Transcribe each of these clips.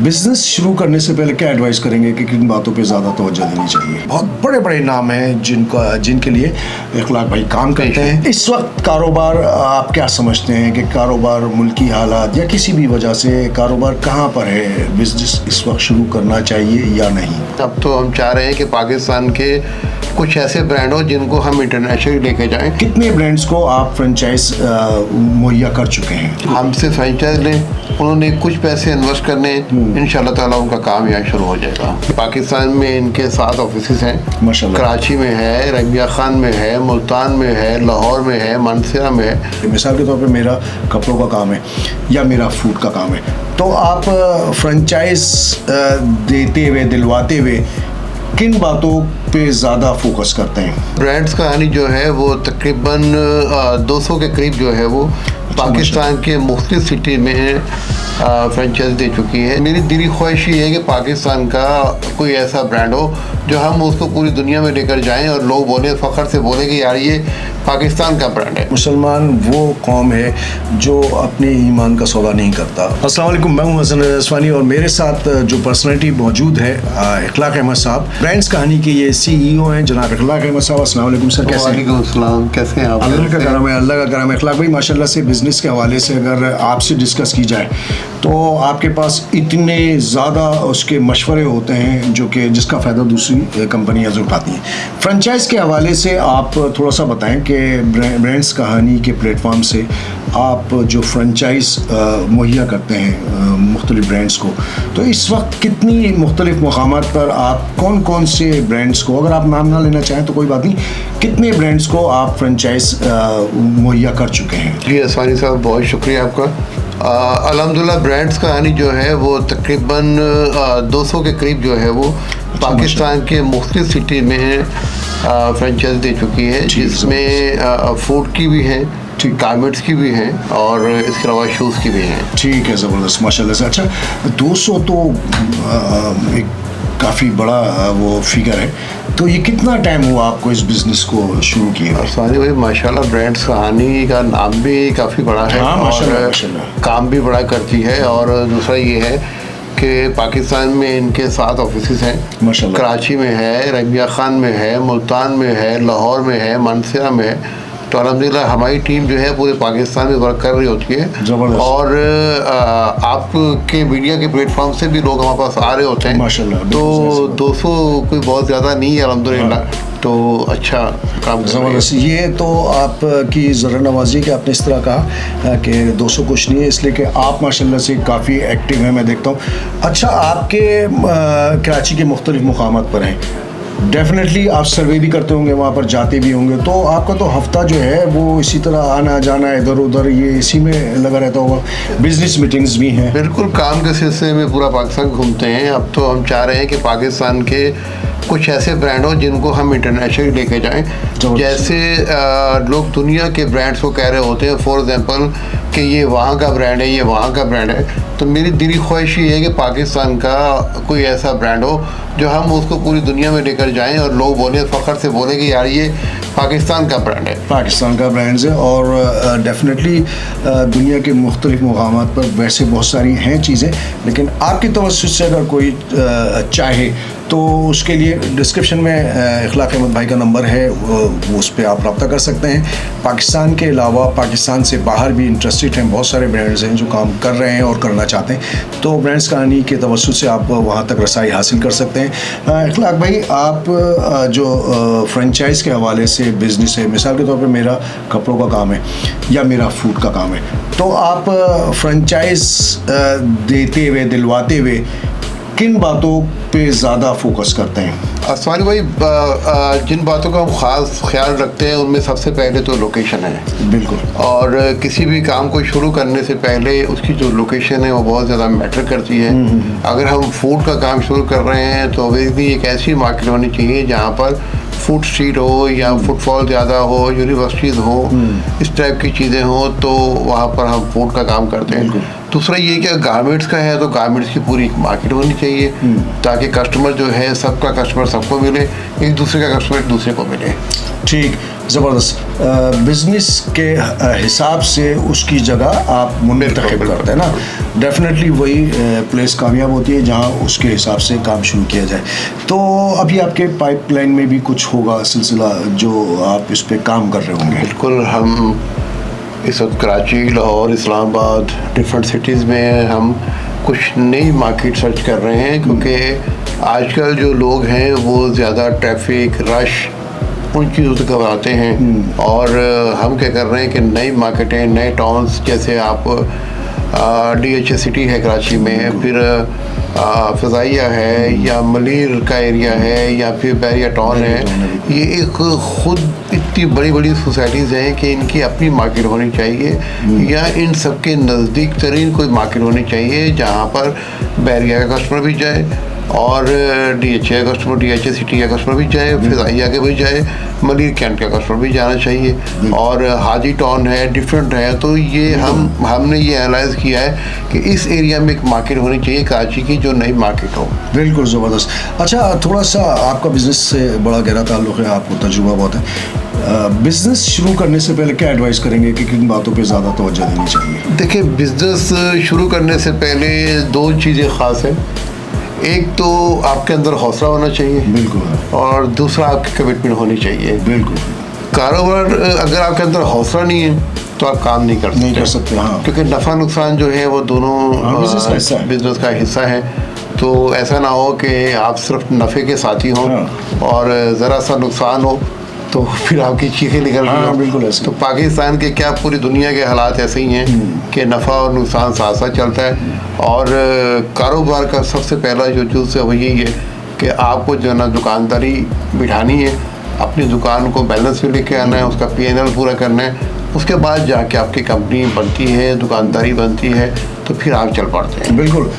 Business शुरू करने से पहले क्या एडवाइस करेंगे कि किन बातों पे ज़्यादा तवज्जो देनी चाहिए? बहुत बड़े बड़े नाम हैं जिनके लिए इखलाक भाई काम करते हैं। इस वक्त कारोबार आप क्या समझते हैं कि कारोबार मुल्की हालात या किसी भी वजह से कारोबार कहाँ पर है, बिजनेस इस वक्त शुरू करना चाहिए या नहीं? अब तो हम चाह रहे हैं कि पाकिस्तान के कुछ ऐसे ब्रांड हो जिनको हम इंटरनेशनल लेके जाएं। कितने ब्रांड्स को आप फ्रेंचाइज मुहैया कर चुके हैं? हमसे फ्रेंचाइज लें, उन्होंने कुछ पैसे इन्वेस्ट करने, इंशाल्लाह ताला उनका काम यहाँ शुरू हो जाएगा। पाकिस्तान में इनके 7 ऑफिसेज हैं माशाल्लाह। कराची में है, रंगिया खान में है, मुल्तान में है, लाहौर में है, मानसरा में है। मिसाल के तौर पे मेरा कपड़ों का काम है या मेरा फूड का काम है, तो आप फ्रेंचाइज देते हुए, दिलवाते हुए किन बातों पे ज़्यादा फोकस करते हैं? ब्रांड्स कहानी जो है वो तकरीबन 200 के करीब जो है वो पाकिस्तान के मुख्तलिफ सिटी में फ्रेंचाइज दे चुकी है। मेरी दिली ख्वाहिश ये है कि पाकिस्तान का कोई ऐसा ब्रांड हो जो हम उसको पूरी दुनिया में लेकर जाएं और लोग बोले, फ़ख्र से बोले कि यार ये पाकिस्तान का ब्रांड है। मुसलमान वो कौम है जो अपने ईमान का सौदा नहीं करता। अस्सलाम वालेकुम, मैं हूं हसन रज़वानी और मेरे साथ जो पर्सनैलिटी मौजूद है इखलाक अहमद साहब, ब्रांड्स कहानी के ये CEO हैं जनाब इखलाक अहमद साहब। अस्सलाम वालेकुम सर, कैसे हैं? वालेकुम अस्सलाम, कैसे हैं आप? अल्लाह का करम है, अल्लाह का करम है। इखलाक भाई माशाल्लाह से बिज़नेस के हवाले से अगर आपसे डिस्कस की जाए तो आपके पास इतने ज़्यादा उसके मशवरे होते हैं जो कि जिसका फ़ायदा दूसरी कंपनियाँ उठाती हैं। फ्रेंचाइज के हवाले से आप थोड़ा सा बताएं कि ब्रांड्स कहानी के प्लेटफॉर्म से आप जो फ्रेंचाइज मुहैया करते हैं मुख्तलिफ ब्रांड्स को, तो इस वक्त कितनी मुख्तलिफ मकामात पर आप कौन कौन से ब्रांड्स को, अगर आप नाम ना लेना चाहें तो कोई बात नहीं, कितने ब्रांड्स को आप फ्रेंचाइज मुहैया कर चुके हैं? जी असवानी साहब, बहुत शुक्रिया आपका। अल्हम्दुलिल्लाह ब्रांड्स कहानी जो है वो तकरीबन 200 के करीब जो है वो पाकिस्तान के मुख्तलिफ सिटी में फ्रेंचाइज दे चुकी है, जिसमें फूड की भी है, गारमेंट्स की भी हैं और इसके अलावा शूज़ की भी हैं। ठीक है, ज़बरदस्त माशाल्लाह से। अच्छा, 200 तो एक काफ़ी बड़ा वो फिगर है, तो ये कितना टाइम हुआ आपको इस बिज़नेस को शुरू किए? सानी भाई माशाल्लाह ब्रांड्स कहानी का नाम भी काफ़ी बड़ा है। हाँ, माशाल्लाह, और माशाल्लाह। काम भी बड़ा करती है। और दूसरा ये है कि पाकिस्तान में इनके 7 ऑफिसेज हैं माशाल्लाह। कराची में है, रंगिया खान में है, मुल्तान में है, लाहौर में है, मानसरा में है। तो अल्हम्दुलिल्लाह हमारी टीम जो है पूरे पाकिस्तान में वर्क कर रही होती है और आपके मीडिया के प्लेटफॉर्म से भी लोग हमारे पास आ रहे होते हैं माशाल्लाह। तो 200 कोई बहुत ज़्यादा नहीं है अल्हम्दुलिल्लाह। तो अच्छा काम ज़बरदस्त। ये तो आपकी ज़रा नवाजी कि आपने इस तरह कहा कि 200 कुछ नहीं है, इसलिए कि आप माशाल्लाह से काफ़ी एक्टिव हैं, मैं देखता हूँ। अच्छा, आपके कराची के मुख्तलिफ मुकामात पर हैं, डेफिनेटली आप सर्वे भी करते होंगे, वहाँ पर जाते भी होंगे, तो आपका तो हफ्ता जो है वो इसी तरह आना जाना इधर उधर ये इसी में लगा रहता होगा, बिजनेस मीटिंग्स भी हैं? बिल्कुल, काम के सिलसिले में पूरा पाकिस्तान घूमते हैं। अब तो हम चाह रहे हैं कि पाकिस्तान के कुछ ऐसे ब्रांड हो जिनको हम इंटरनेशनल लेके जाएं। जैसे लोग दुनिया के ब्रांड्स को कह रहे होते हैं, फॉर एग्जांपल कि ये वहाँ का ब्रांड है, ये वहाँ का ब्रांड है। तो मेरी दिली ख्वाहिश ये है कि पाकिस्तान का कोई ऐसा ब्रांड हो जो हम उसको पूरी दुनिया में लेकर जाएं और लोग बोले, फ़ख्र से बोले कि यार ये पाकिस्तान का ब्रांड है। पाकिस्तान का ब्रांड्स है और डेफिनेटली दुनिया के मुख्तलिफ मकामात पर वैसे बहुत सारी हैं चीज़ें, लेकिन आपकी तवज्जो से अगर कोई चाहे तो उसके लिए डिस्क्रिप्शन में इखलाक अहमद भाई का नंबर है, वो उस पर आप रब्ता कर सकते हैं। पाकिस्तान के अलावा पाकिस्तान से बाहर भी इंटरेस्टेड हैं बहुत सारे ब्रांड्स हैं जो काम कर रहे हैं और करना चाहते हैं, तो ब्रांड्स कहानी के तवज्जो से आप वहाँ तक रसाई हासिल कर सकते हैं। इखलाक भाई, आप जो फ्रेंचाइज़ के हवाले से बिज़नेस है, मिसाल के तौर पे मेरा कपड़ों का काम है या मेरा फूड का काम है, तो आप फ्रेंचाइज देते हुए, दिलवाते हुए किन बातों पे ज़्यादा फोकस करते हैं? असवानी भाई, जिन बातों का हम ख़ास ख्याल रखते हैं उनमें सबसे पहले तो लोकेशन है। बिल्कुल। और किसी भी काम को शुरू करने से पहले उसकी जो लोकेशन है वो बहुत ज़्यादा मैटर करती है। अगर हम फूड का काम शुरू कर रहे हैं तो ऑब्वियसली एक ऐसी मार्केट होनी चाहिए जहाँ पर फूड स्ट्रीट हो या फुटफॉल ज़्यादा हो, यूनिवर्सिटीज़ हो, इस टाइप की चीज़ें हो, तो वहाँ पर हम फूड का काम करते हैं। दूसरा ये कि गारमेंट्स का है तो गारमेंट्स की पूरी मार्केट होनी चाहिए ताकि कस्टमर जो है सबका कस्टमर सबको मिले, एक दूसरे का कस्टमर एक दूसरे को मिले। ठीक, ज़बरदस्त। बिजनेस के हिसाब से उसकी जगह आप मुंतखब करते हैं ना, डेफिनेटली वही प्लेस कामयाब होती है जहां उसके हिसाब से काम शुरू किया जाए। तो अभी आपके पाइपलाइन में भी कुछ होगा सिलसिला जो आप इस पे काम कर रहे होंगे? बिल्कुल, हम इस वक्त कराची, लाहौर, इस्लामाबाद, डिफरेंट सिटीज़ में हम कुछ नई मार्केट सर्च कर रहे हैं, क्योंकि आजकल जो लोग हैं वो ज़्यादा ट्रैफिक रश उन चीज़ों से घबराते हैं। और हम क्या कर रहे हैं कि नई मार्केटें, नए टाउन्स, जैसे आप DHA सिटी है कराची में, फिर फ़ज़ाइया है या मलीर का एरिया है या फिर बैरिया टाउन है, ये एक ख़ुद इतनी बड़ी बड़ी सोसाइटीज़ हैं कि इनकी अपनी मार्केट होनी चाहिए, या इन सब के नज़दीक तरीन कोई मार्केट होनी चाहिए जहाँ पर बैरिया का कस्टमर भी जाए और DHA कस्टमर, DHA सिटी का कस्टमर भी जाए, फ़ज़ाइया के भी जाए, मलीर कैंट का कस्टमर भी जाना चाहिए, और हाजी टाउन है, डिफरेंट है। तो ये हमने ये एनालाइज़ किया है कि इस एरिया में एक मार्केट होनी चाहिए कराची की, जो नई मार्केट हो। बिल्कुल ज़बरदस्त। अच्छा, थोड़ा सा आपका बिज़नेस से बड़ा गहरा ताल्लुक़ है, आपको तजुर्बा बहुत है। बिज़नेस शुरू करने से पहले क्या एडवाइस करेंगे कि किन बातों पे ज़्यादा तवज्जो देनी चाहिए? देखिए, बिज़नेस शुरू करने से पहले दो चीज़ें ख़ास हैं। एक तो आपके अंदर हौसला होना चाहिए, बिल्कुल, और दूसरा आपकी कमिटमेंट होनी चाहिए। बिल्कुल। कारोबार अगर आपके अंदर हौसला नहीं है तो आप काम नहीं कर सकते। हाँ, क्योंकि नफ़ा नुकसान जो है वो दोनों बिजनेस का हिस्सा है। तो ऐसा ना हो कि आप सिर्फ नफ़े के साथी हों और ज़रा सा नुकसान हो तो फिर आपकी चीखें निकल रही हैं। बिल्कुल ऐसे। तो पाकिस्तान के क्या पूरी दुनिया के हालात ऐसे ही हैं कि नफ़ा और नुकसान साथ साथ चलता है। और कारोबार का सबसे पहला जो चीज़ है वो यही है कि आपको जो है ना दुकानदारी बिठानी है, अपनी दुकान को बैलेंस में लेके आना है, उसका P&L पूरा करना है, उसके बाद जाके आपकी कंपनी बनती है, दुकानदारी बनती है, तो फिर आप चल पड़ते हैं। बिल्कुल।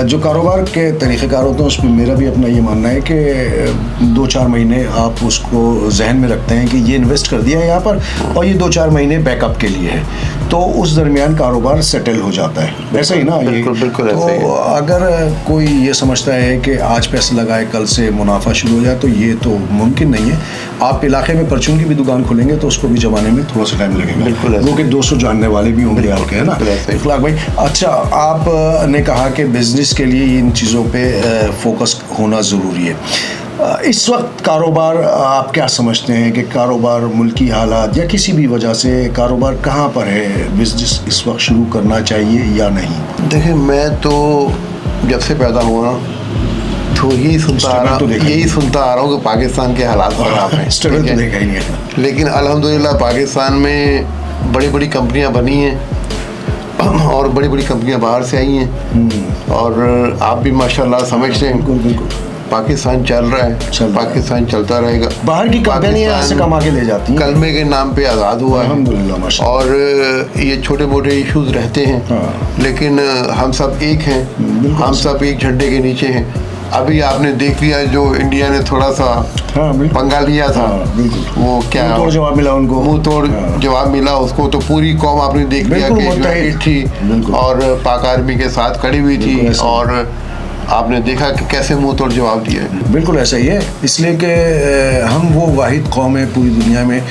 जो कारोबार के तरीक़ेकार होते हैं उसमें मेरा भी अपना ये मानना है कि 2-4 महीने आप उसको जहन में रखते हैं कि ये इन्वेस्ट कर दिया है यहाँ पर और ये 2-4 महीने बैकअप के लिए है, तो उस दरमियान कारोबार सेटल हो जाता है। वैसे ही ना? बिल्कुल ऐसे ही। तो अगर कोई ये समझता है कि आज पैसे लगाए कल से मुनाफा शुरू हो जाए, तो ये तो मुमकिन नहीं है। आप इलाके में परचून की भी दुकान खोलेंगे तो उसको भी जमाने में थोड़ा सा टाइम लगेगा। बिल्कुल, वो कि 200 जानने वाले भी होंगे आपके, है ना इखलाक भाई? अच्छा, आपने कहा कि बिजनेस के लिए इन चीज़ों पे फोकस होना ज़रूरी है। इस वक्त कारोबार आप क्या समझते हैं कि कारोबार मुल्की हालात या किसी भी वजह से कारोबार कहाँ पर है, बिजनेस इस वक्त शुरू करना चाहिए या नहीं? देखिए, मैं तो जब से पैदा हुआ तो यही सुनता आ रहा हूँ कि पाकिस्तान के हालात ख़राब हैं। स्ट्रगल तो देखा ही नहीं है, लेकिन अल्हम्दुलिल्लाह पाकिस्तान में बड़ी बड़ी कंपनियाँ बनी हैं और बड़ी बड़ी कंपनियाँ बाहर से आई हैं, और आप भी माशाल्लाह समझते हैं। बिल्कुल। पाकिस्तान चल रहा है, पाकिस्तान चलता रहेगा। बाहर की कंपनियां यहाँ से कमा के ले जाती हैं। कलमे के नाम पे आज़ाद हुआ है, अल्हम्दुलिल्लाह माशाल्लाह। और ये छोटे मोटे इश्यूज रहते हैं, लेकिन हम सब एक हैं, हम सब एक झंडे के नीचे हैं। अभी आपने देख लिया जो इंडिया ने थोड़ा सा पंगा लिया था, वो क्या मुंह तोड़ जवाब मिला उनको, मुंह तोड़ जवाब मिला उसको, तो पूरी कौम आपने देख लिया कि यूनाइटेड थी और पाक आर्मी के साथ खड़ी हुई थी, और आपने देखा कि कैसे मुंह तोड़ जवाब दिया है। बिल्कुल ऐसा ही है, इसलिए कि हम वो वाहिद कौम है पूरी दुनिया में,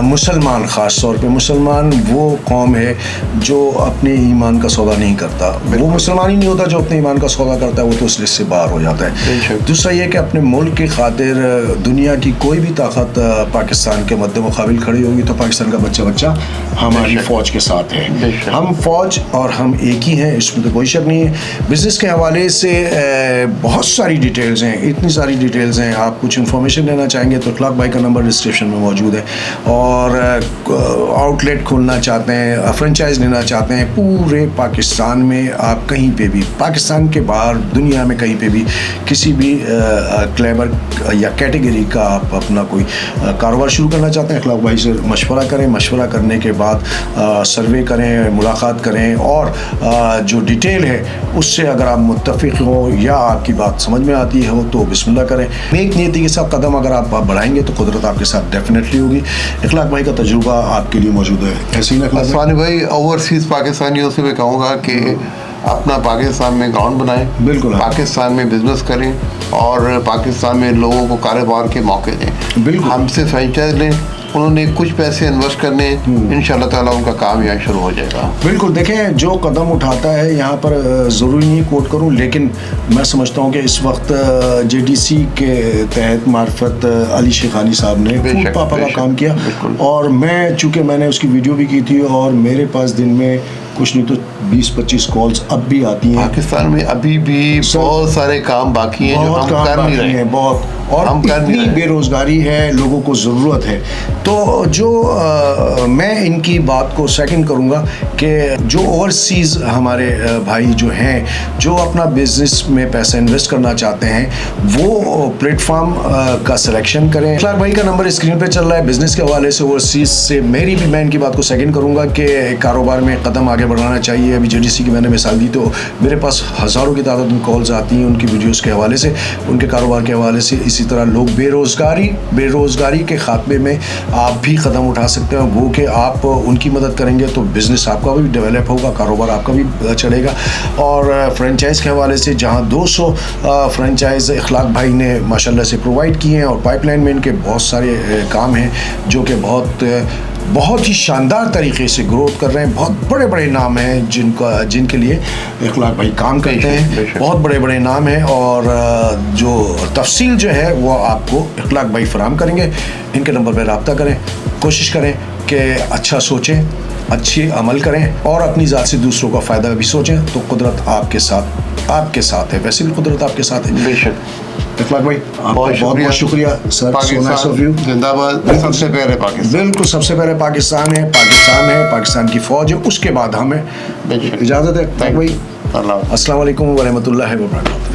मुसलमान ख़ास तौर पे मुसलमान वो कौम है जो अपने ईमान का सौदा नहीं करता। वो मुसलमान ही नहीं होता जो अपने ईमान का सौदा करता है, वो तो उस लिस्ट से बाहर हो जाता है। दूसरा ये कि अपने मुल्क की खातिर दुनिया की कोई भी ताकत पाकिस्तान के मद्दे मुकाबिल खड़ी होगी तो पाकिस्तान का बच्चा हमारी फ़ौज के साथ है। हम फ़ौज और हम एक ही हैं, इसमें तो कोई शक नहीं है। बिज़नेस के हवाले से बहुत सारी डिटेल्स हैं, इतनी सारी डिटेल्स हैं। आप कुछ इन्फॉर्मेशन लेना चाहेंगे तो इखलाक भाई का नंबर डिस्क्रिप्शन में मौजूद है, और आउटलेट खोलना चाहते हैं, फ्रेंचाइज लेना चाहते हैं पूरे पाकिस्तान में, आप कहीं पे भी, पाकिस्तान के बाहर दुनिया में कहीं पे भी किसी भी क्लेबर या कैटेगरी का आप अपना कोई कारोबार शुरू करना चाहते हैं, इखलाक भाई से मशवरा करें। मशवरा करने के बाद सर्वे करें, मुलाकात करें, और जो डिटेल है उससे अगर आप मुत्तफ़िक़ हो हो या आपकी बात समझ में आती हो तो बिस्मिल्लाह करें। नेक नीयति के साथ कदम अगर आप बढ़ाएंगे तो कुदरत आपके साथ डेफिनेटली होगी। इखलाक भाई का तजुर्बा आपके लिए मौजूद है, ऐसे ही ना असवानी भाई? ओवरसीज़ पाकिस्तानियों से मैं कहूँगा कि अपना पाकिस्तान में ग्राउंड बनाएं, बिल्कुल, पाकिस्तान में बिजनेस करें और पाकिस्तान में लोगों को कारोबार के मौके दें। बिल्कुल, हमसे फ्रेंचाइज लें, उन्होंने कुछ पैसे इन्वेस्ट करने, इंशाल्लाह ताला उनका काम यहाँ शुरू हो जाएगा। बिल्कुल, देखें जो कदम उठाता है यहाँ पर ज़रूरी नहीं कोट करूँ, लेकिन मैं समझता हूँ कि इस वक्त JDC के तहत मार्फत अली शेखानी साहब ने फूड पापा का काम किया, और मैं चूँकि मैंने उसकी वीडियो भी की थी और मेरे पास दिन में कुछ नहीं तो 20-25 कॉल्स अब भी आती हैं। पाकिस्तान में अभी भी बहुत सारे काम बाकी हैं जो हम कर नहीं रहे हैं, बहुत, और हम इतनी बेरोज़गारी है, लोगों को ज़रूरत है। तो जो मैं इनकी बात को सेकंड करूँगा कि जो ओवरसीज़ हमारे भाई जो हैं, जो अपना बिजनेस में पैसा इन्वेस्ट करना चाहते हैं, वो प्लेटफॉर्म का सिलेक्शन करें। इखलाक भाई का नंबर स्क्रीन पे चल रहा है। बिजनेस के हवाले से ओवरसीज़ से मेरी भी, मैं इनकी बात को सेकंड करूँगा कि कारोबार में कदम आगे बढ़ाना चाहिए। अभी JDC की मैंने मिसाल दी तो मेरे पास हज़ारों की तादाद में कॉल्स आती हैं उनकी वीडियोस के हवाले से, उनके कारोबार के हवाले से। इसी तरह लोग बेरोज़गारी के ख़ात्मे में आप भी कदम उठा सकते हैं, वो कि आप उनकी मदद करेंगे तो बिज़नेस आपका भी डेवलप होगा, कारोबार आपका भी चलेगा। और फ्रेंचाइज़ के हवाले से जहाँ 200 फ्रेंचाइज़ इखलाक भाई ने माशाल्लाह से प्रोवाइड किए हैं, और पाइपलाइन में इनके बहुत सारे काम हैं जो कि बहुत ही शानदार तरीके से ग्रोथ कर रहे हैं। बहुत बड़े बड़े नाम हैं जिनके लिए इखलाक भाई काम करते हैं, बहुत बड़े बड़े नाम हैं, और जो तफसील जो है वो आपको इखलाक भाई फराहम करेंगे। इनके नंबर पर रब्ता करें, कोशिश करें कि अच्छा सोचें, अच्छी अमल करें और अपनी ज़ात से दूसरों का फ़ायदा भी सोचें, तो कुदरत आपके साथ है। वैसे भी कुदरत आपके साथ है। बेशक। इखलाक भाई बहुत बहुत शुक्रिया सर, जिंदाबाद। सबसे पहले पाकिस्तान, बिल्कुल सबसे पहले पाकिस्तान है, पाकिस्तान की फ़ौज है, उसके बाद हमें इजाज़त है। भाई अस्सलाम वालेकुम व रहमतुल्लाहि व बरकातहू।